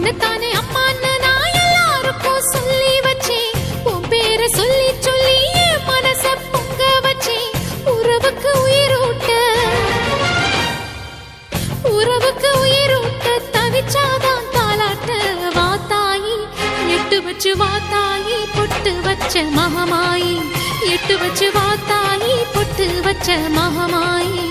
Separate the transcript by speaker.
Speaker 1: உன்னத்தானே அம்மான்னு நான் எல்லாருக்கும் சொல்லி வச்சேன். உன் பேரை சொல்லி சொல்லி என் மனச பொங்க வச்சேன். உறவுக்கு உயிரூட்ட தவிச்சாதான் தாலாட்ட. வாத்தாயி எட்டு வச்சு வாத்தாயி பொட்டு வச்ச மகமாயி. எட்டு வச்சு வாத்தாயி பொட்டு வச்ச மகமாயி.